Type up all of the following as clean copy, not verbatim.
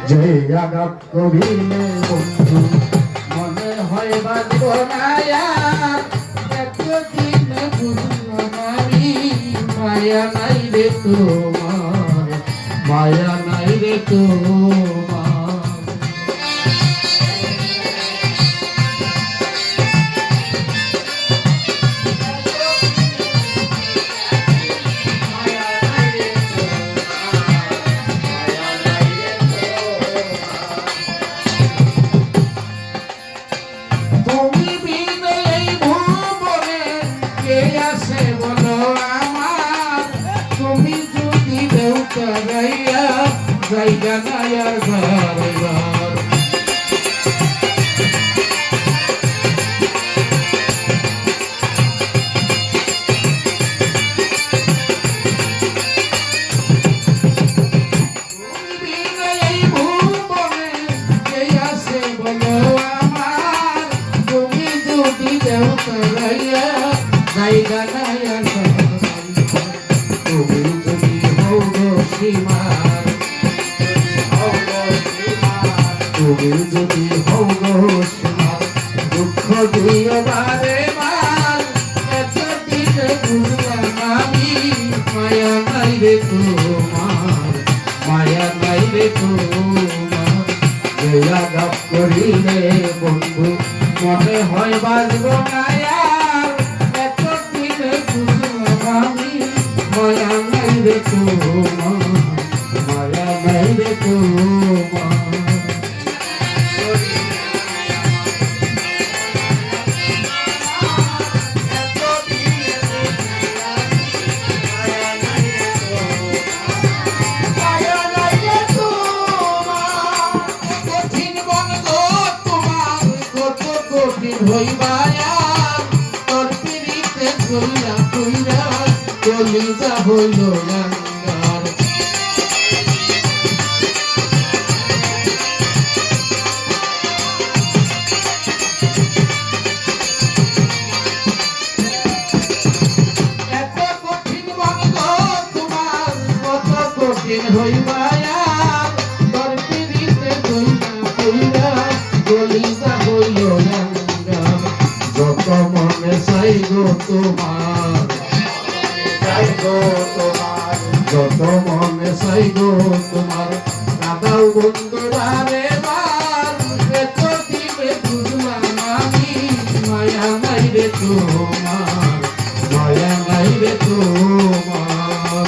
যে আঘাত করিলে বন্ধু মনে হয় বাঁচব না আর এতদিন বুঝলাম আমি মায়া নাই রে তোমার মায়া নাই রে তোমার জায়গা নাই আর ঘর ঘর এই ভুবনে কে আছে বলো আমার তুমি যদি দেও তারাইয়া জায়গা নাই আর তুমি যদি হও সীমা তুমি যদি হও সোনার দুঃখ দিয়ে বারে বার এতদিন বুঝলাম আমি মায়া নাই রে তোমার মায়া নাই রে তোমার আঘাত করিলে বন্ধু মনে হয় বাঁচব না আর এতদিন বুঝলাম আমি মায়া নাই রে তোমার মায়া নাই রে তোমার হইবায়া তোর পিড়িতে কইরা কইরা কলিজা হইল রাঙ্গার এত কঠিন বন্ধ তোমার কত কঠিন হইবায়া তোর পিড়িতে কইরা কইরা কলিজা হইল রাঙ্গার যত মনে চাই গো তোমার যত মনে চাই গো তোমার কাদাও বন্ধুরা রে বার এত দিবে বুঝলাম আমি মায়া নাই রে তোমার মায়া নাই রে তোমার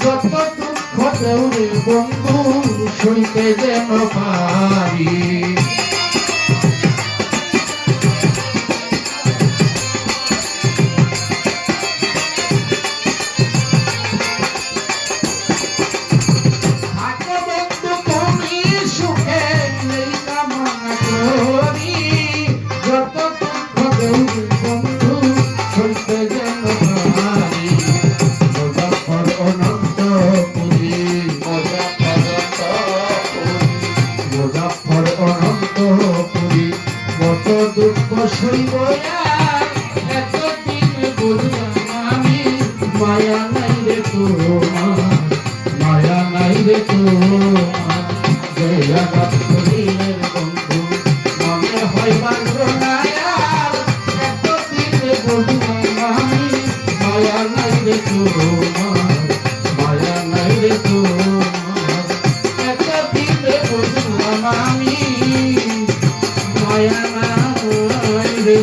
যত দুঃখ দেউরে বন্ধু সইতে যেন পারি বন্ধু তুমি সুখে এই কামনা করি যত দুঃখ দেউরে বন্ধু সইতে যেন পারি দুঃখ সইব এতদিন বুঝলাম আমি মায়া নাই রে তোমার মায়া নাই রে তোমার আঘাত করিলে বন্ধু মনে হয় বাঁচব না আর এতদিন বুঝলাম আমি মায়া নাই রে তোমার মায়া নাই রে তোমার এতদিন বুঝলাম আমি মায়া নাই রে